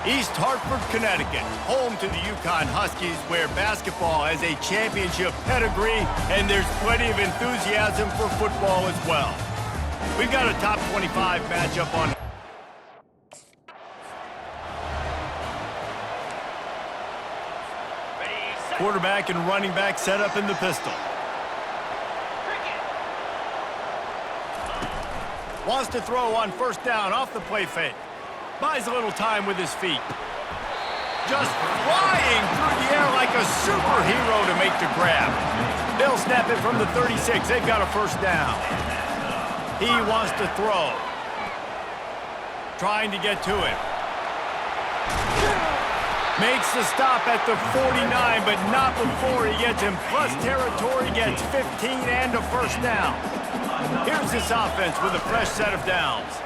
East Hartford, Connecticut, home to the UConn Huskies, where basketball has a championship pedigree and there's plenty of enthusiasm for football as well. We've got a top 25 matchup on. Quarterback and running back set up in the pistol. Wants to throw on first down off the play fake. Buys a little time with his feet. Just flying through the air like a superhero to make the grab. They'll snap it from the 36. They've got a first down. He wants to throw. Trying to get to it. Makes the stop at the 49, but not before he gets in plus territory, gets 15 and a first down. Here's this offense with a fresh set of downs.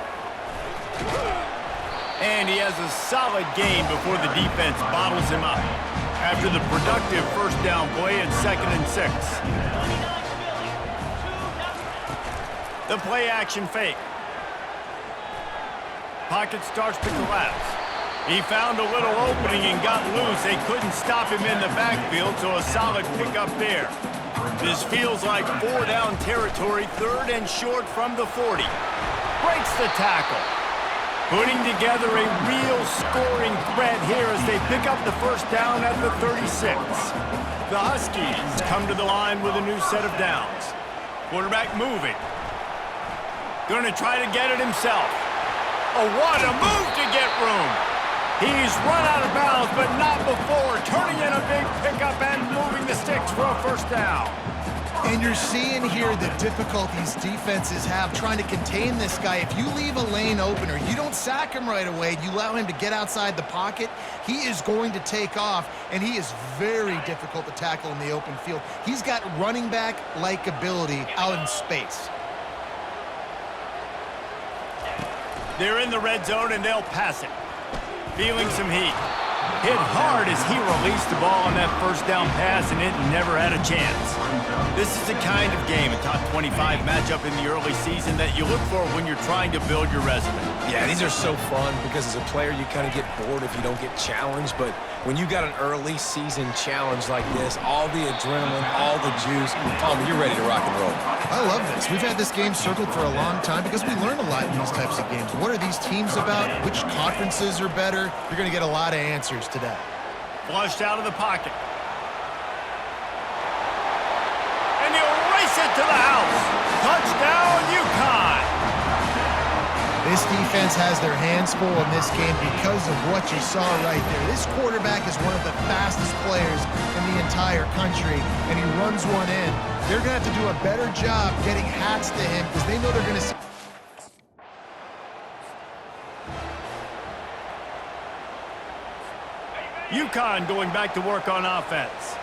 And he has a solid gain before the defense bottles him up. After the productive first down play at 2nd and 6. The play action fake. Pocket starts to collapse. He found a little opening and got loose. They couldn't stop him in the backfield, so a solid pickup there. This feels like 4-down territory, 3rd and short from the 40. Breaks the tackle. Putting together a real scoring threat here as they pick up the first down at the 36. The Huskies come to the line with a new set of downs. Quarterback moving. Going to try to get it himself. Oh, what a move to get room. He's run out of bounds, but not before. Turning in a big pickup and moving the sticks for a first down. And you're seeing here the difficulties defenses have trying to contain this guy. If you leave a lane open or you don't sack him right away, you allow him to get outside the pocket, he is going to take off, and he is very difficult to tackle in the open field. He's got running back-like ability out in space. They're in the red zone, and they'll pass it. Feeling some heat. Hit hard as he released the ball on that first down pass, and it never had a chance. This is the kind of game, a top 25 matchup in the early season, that you look for when you're trying to build your resume. Yeah, these are so fun because as a player, you kind of get bored if you don't get challenged. But when you got an early season challenge like this, all the adrenaline, all the juice, Tom, you're ready to rock and roll. I love this. We've had this game circled for a long time because we learn a lot in these types of games. What are these teams about? Which conferences are better? You're going to get a lot of answers today. Flushed out of the pocket. And he'll race it to the house. Touchdown, UConn. This defense has their hands full in this game because of what you saw right there. This quarterback is one of the fastest players in the entire country, and he runs one in. They're going to have to do a better job getting hats to him because they know they're going to see. UConn going back to work on offense.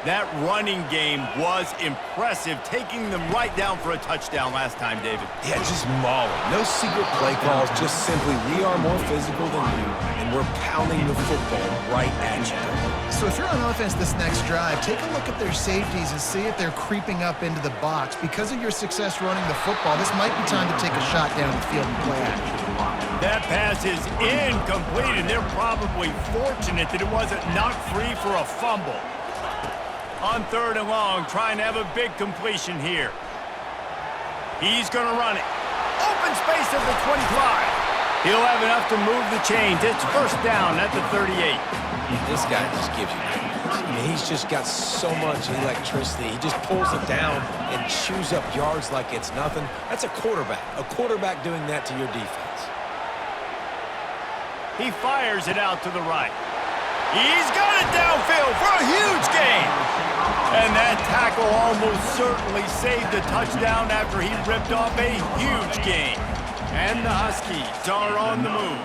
That running game was impressive, taking them right down for a touchdown last time, David. Yeah, just mauling. No secret play calls, just simply we are more physical than you, and we're pounding the football right at you. So if you're on offense this next drive, take a look at their safeties and see if they're creeping up into the box. Because of your success running the football, this might be time to take a shot down the field and play action. That pass is incomplete, and they're probably fortunate that it wasn't knocked free for a fumble. On 3rd and long, trying to have a big completion here. He's going to run it. Open space at the 25. He'll have enough to move the chains. It's first down at the 38. This guy just gives you nightmares. I mean, he's just got so much electricity. He just pulls it down and chews up yards like it's nothing. That's a quarterback. A quarterback doing that to your defense. He fires it out to the right. He's got it downfield for a huge gain. And that tackle almost certainly saved a touchdown after he ripped off a huge gain. And the Huskies are on the move.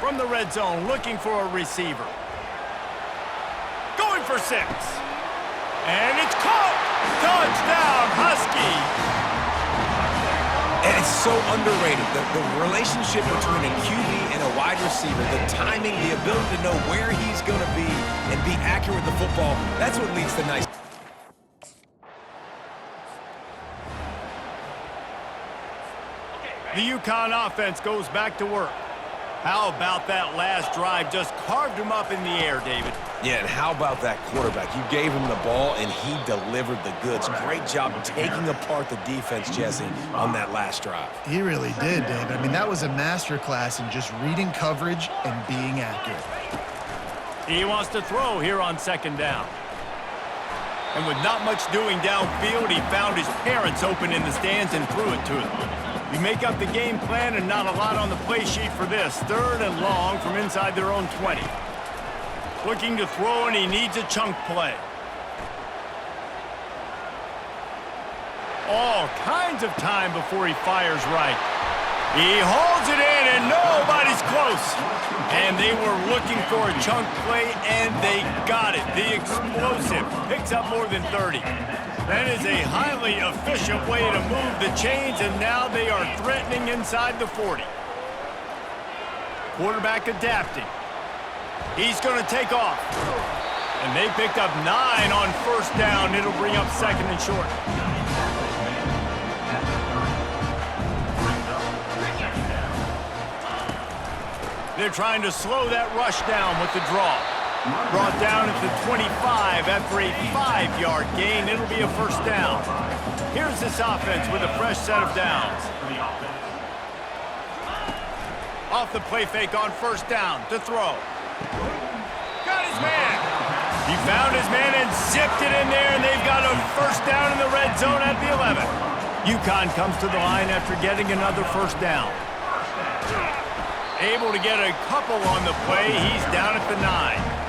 From the red zone, looking for a receiver. Going for 6. And it's caught. Touchdown, Huskies. And it's so underrated, the relationship between a QB and a wide receiver, the timing, the ability to know where he's going to be and be accurate with the football, that's what leads to nice. The UConn offense goes back to work. How about that last drive? Just carved him up in the air, David. Yeah, and how about that quarterback? You gave him the ball, and he delivered the goods. Great job taking apart the defense, Jesse, on that last drive. He really did, David. I mean, that was a masterclass in just reading coverage and being accurate. He wants to throw here on second down. And with not much doing downfield, he found his parents open in the stands and threw it to them. You make up the game plan and not a lot on the play sheet for this. 3rd and long from inside their own 20. Looking to throw, and he needs a chunk play. All kinds of time before he fires right. He holds it in, and nobody's close. And they were looking for a chunk play, and they got it. The explosive picks up more than 30. That is a highly efficient way to move the chains, and now they are threatening inside the 40. Quarterback adapting. He's going to take off. And they picked up 9 on first down. It'll bring up 2nd and short. They're trying to slow that rush down with the draw. Brought down at the 25 after a 5-yard gain. It'll be a first down. Here's this offense with a fresh set of downs. Off the play fake on first down to throw. Got his man. He found his man and zipped it in there, and they've got a first down in the red zone at the 11. UConn comes to the line after getting another first down. Able to get a couple on the play. He's down at the 9.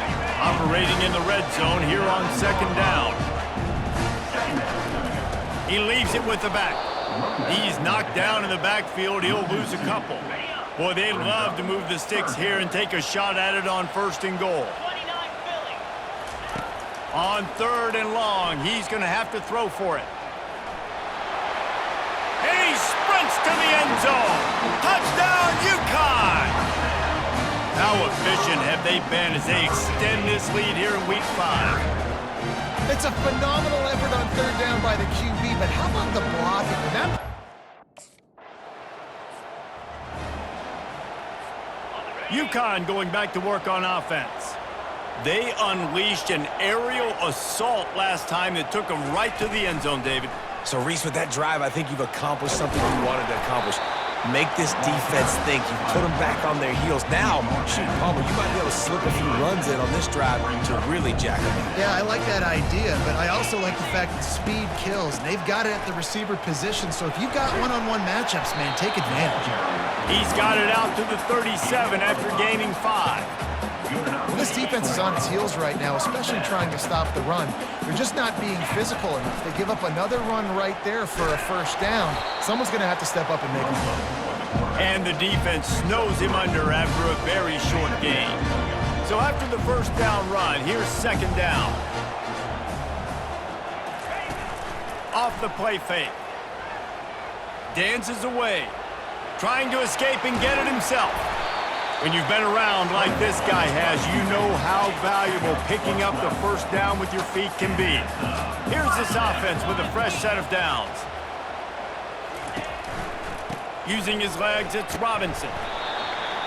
Operating in the red zone here on second down. He leaves it with the back. He's knocked down in the backfield. He'll lose a couple. Boy, they love to move the sticks here and take a shot at it on 1st and goal. On 3rd and long, he's going to have to throw for it. And he sprints to the end zone. Touchdown, UConn! How efficient have they been as they extend this lead here in week 5? It's a phenomenal effort on 3rd down by the QB, but how about the blocking? UConn going back to work on offense. They unleashed an aerial assault last time that took them right to the end zone, David. So, Reese, with that drive, I think you've accomplished something you wanted to accomplish. Make this defense think. You put them back on their heels. Now, shoot, Palmer, you might be able to slip a few runs in on this drive to really jack them up. Yeah, I like that idea, but I also like the fact that speed kills, and they've got it at the receiver position, so if you've got one-on-one matchups, man, take advantage. He's got it out to the 37 after gaining 5. Well, this defense is on its heels right now, especially trying to stop the run. They're just not being physical enough. They give up another run right there for a first down. Someone's going to have to step up and make them play. And the defense snows him under after a very short gain. So after the first down run, here's second down. Off the play fake. Dances away. Trying to escape and get it himself. When you've been around like this guy has, you know how valuable picking up the first down with your feet can be. Here's this offense with a fresh set of downs. Using his legs, it's Robinson.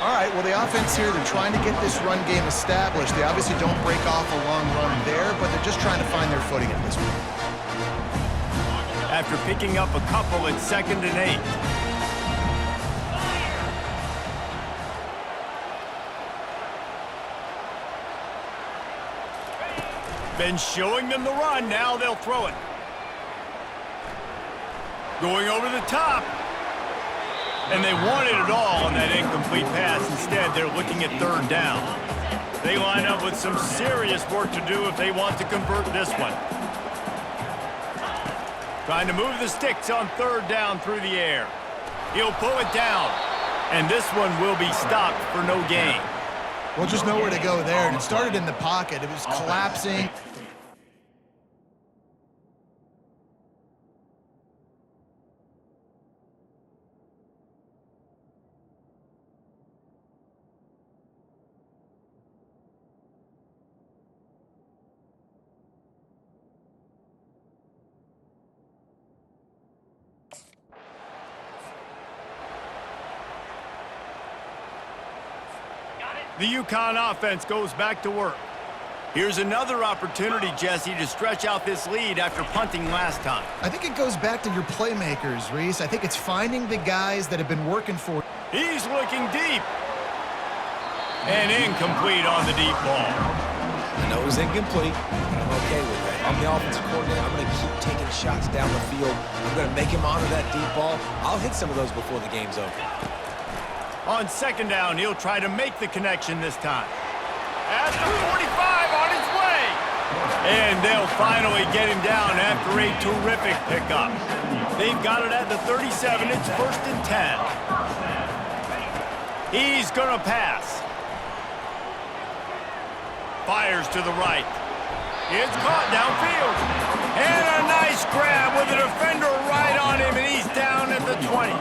All right, well, the offense here, they're trying to get this run game established. They obviously don't break off a long run there, but they're just trying to find their footing at this point. After picking up a couple at 2nd and 8. Been showing them the run, now they'll throw it. Going over the top. And they wanted it all on that incomplete pass. Instead, they're looking at 3rd down. They line up with some serious work to do if they want to convert this one. Trying to move the sticks on 3rd down through the air. He'll pull it down. And this one will be stopped for no gain. Well, just nowhere to go there. And it started in the pocket. It was collapsing. The UConn offense goes back to work. Here's another opportunity, Jesse, to stretch out this lead after punting last time. I think it goes back to your playmakers, Reese. I think it's finding the guys that have been working for. He's looking deep. And incomplete on the deep ball. I know it was incomplete, but I'm okay with that. I'm the offensive coordinator. I'm going to keep taking shots down the field. I'm going to make him honor that deep ball. I'll hit some of those before the game's over. On second down, he'll try to make the connection this time. At the 45, on his way. And they'll finally get him down after a terrific pickup. They've got it at the 37. It's 1st and 10. He's going to pass. Fires to the right. It's caught downfield. And a nice grab with a defender right on him, and he's down at the 20.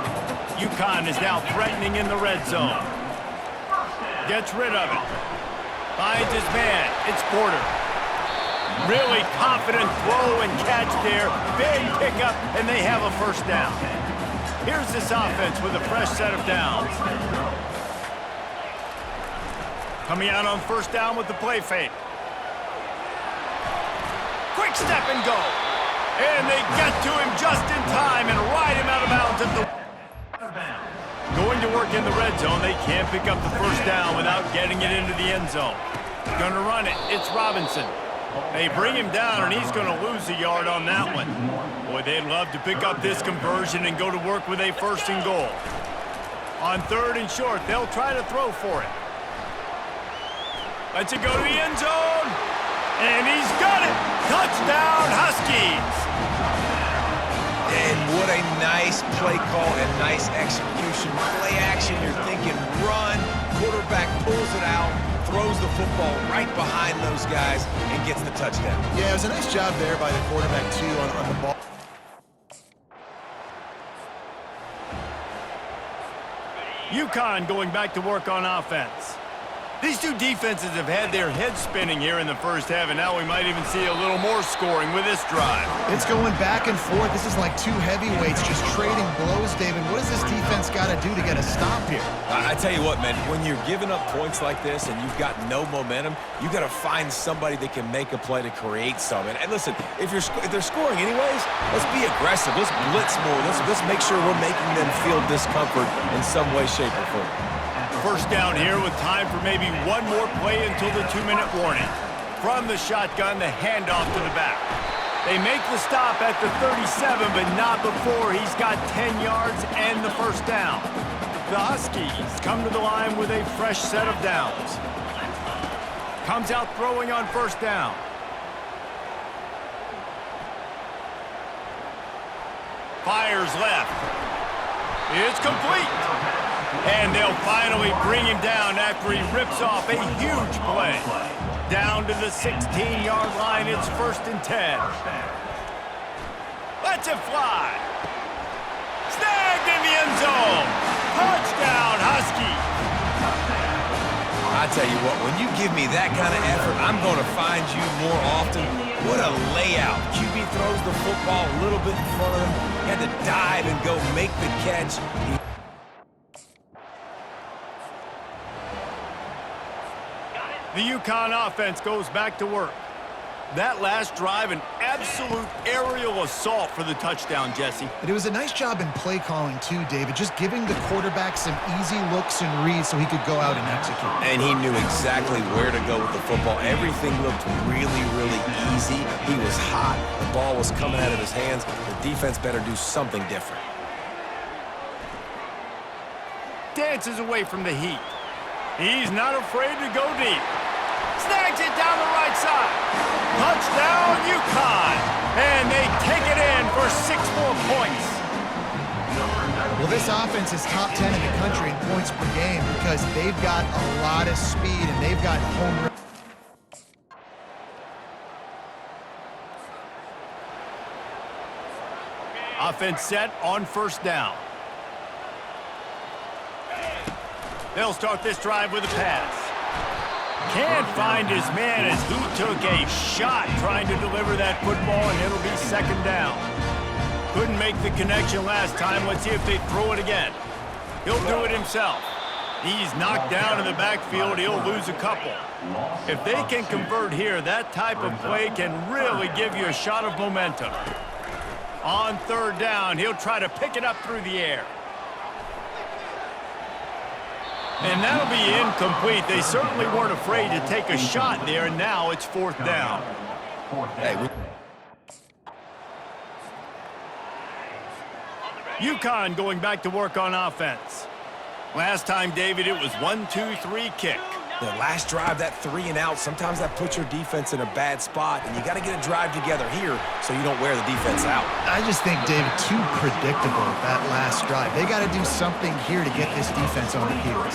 UConn is now threatening in the red zone. Gets rid of it. Finds his man. It's Porter. Really confident throw and catch there. Big pickup, and they have a first down. Here's this offense with a fresh set of downs. Coming out on first down with the play fake. Quick step and go. And they get to him just in time and ride him out of bounds at the... Going to work in the red zone, they can't pick up the first down without getting it into the end zone. Gonna run it. It's Robinson. They bring him down, and he's going to lose a yard on that one. Boy, they'd love to pick up this conversion and go to work with a first and goal. On third and short, they'll try to throw for it. Lets it go to the end zone. And he's got it. Touchdown, Huskies. And what a nice play call and nice execution. Play action, you're thinking run. Quarterback pulls it out, throws the football right behind those guys, and gets the touchdown. Yeah, it was a nice job there by the quarterback, too, on the ball. UConn going back to work on offense. These two defenses have had their heads spinning here in the first half, and now we might even see a little more scoring with this drive. It's going back and forth. This is like two heavyweights just trading blows, David. What does this defense got to do to get a stop here? I tell you what, man, when you're giving up points like this and you've got no momentum, you got to find somebody that can make a play to create some. And listen, if they're scoring anyways, let's be aggressive. Let's blitz more. Let's make sure we're making them feel discomfort in some way, shape, or form. First down here with time for maybe one more play until the 2-minute warning. From the shotgun, the handoff to the back. They make the stop at the 37, but not before he's got 10 yards and the first down. The Huskies come to the line with a fresh set of downs. Comes out throwing on first down. Fires left. It's complete. And they'll finally bring him down after he rips off a huge play. Down to the 16-yard line, it's 1st and 10. Lets it fly. Snagged in the end zone. Touchdown, Husky. I tell you what, when you give me that kind of effort, I'm going to find you more often. What a layout. QB throws the football a little bit in front of him. He had to dive and go make the catch. The UConn offense goes back to work. That last drive, an absolute aerial assault for the touchdown, Jesse. But it was a nice job in play calling, too, David. Just giving the quarterback some easy looks and reads so he could go out and execute. And he knew exactly where to go with the football. Everything looked really, really easy. He was hot. The ball was coming out of his hands. The defense better do something different. Dances away from the heat. He's not afraid to go deep. Snags it down the right side. Touchdown, UConn. And they take it in for 6 more points. Well, this offense is top 10 in the country in points per game because they've got a lot of speed and they've got home run. Offense set on first down. They'll start this drive with a pass. Can't find his man as he took a shot trying to deliver that football, and it'll be 2nd down. Couldn't make the connection last time. Let's see if they throw it again. He'll do it himself. He's knocked down in the backfield. He'll lose a couple. If they can convert here, that type of play can really give you a shot of momentum. On third down, he'll try to pick it up through the air. And that'll be incomplete. They certainly weren't afraid to take a shot there, and now it's fourth down. UConn going back to work on offense. Last time, David, it was 1-2-3 kick. The last drive, that 3-and-out, sometimes that puts your defense in a bad spot, and you got to get a drive together here so you don't wear the defense out. I just think, David, too predictable, that last drive. They got to do something here to get this defense on their heels.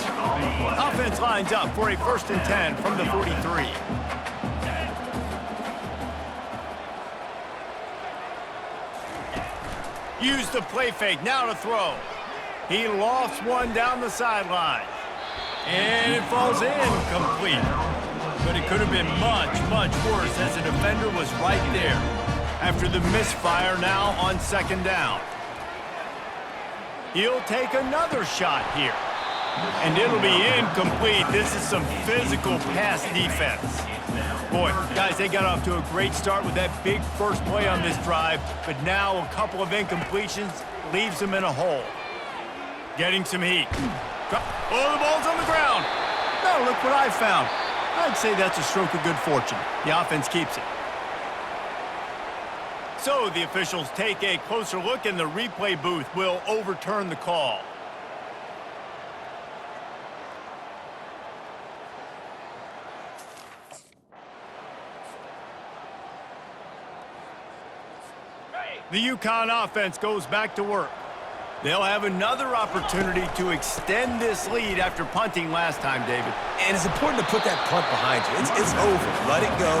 Offense lines up for a 1st and 10 from the 43. Use the play fake, now to throw. He lofts one down the sideline. And it falls incomplete. But it could have been much, much worse as the defender was right there. After the misfire now on 2nd down. He'll take another shot here. And it'll be incomplete. This is some physical pass defense. Boy, guys, they got off to a great start with that big first play on this drive, but now a couple of incompletions leaves them in a hole. Getting some heat. Oh, the ball's on the ground. Now look what I found. I'd say that's a stroke of good fortune. The offense keeps it. So the officials take a closer look, and the replay booth will overturn the call. The UConn offense goes back to work. They'll have another opportunity to extend this lead after punting last time, David. And it's important to put that punt behind you. It's over. Let it go.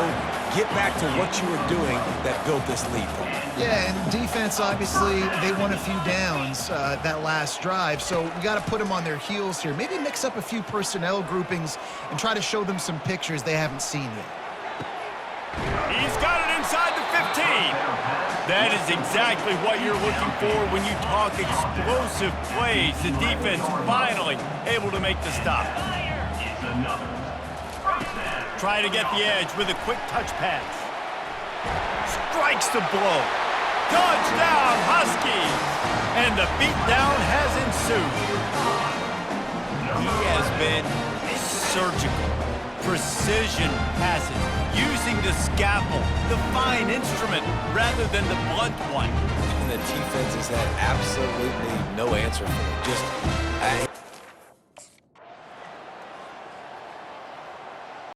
Get back to what you were doing that built this lead. Yeah, and defense, obviously, they won a few downs that last drive, so we got to put them on their heels here. Maybe mix up a few personnel groupings and try to show them some pictures they haven't seen yet. He's got it inside the 15. That is exactly what you're looking for when you talk explosive plays. The defense finally able to make the stop. Try to get the edge with a quick touch pass. Strikes the blow. Touchdown, Huskies! And the beatdown has ensued. He has been surgical. Precision passes, using the scalpel, the fine instrument, rather than the blunt one. And the defense has had absolutely no answer for it. Just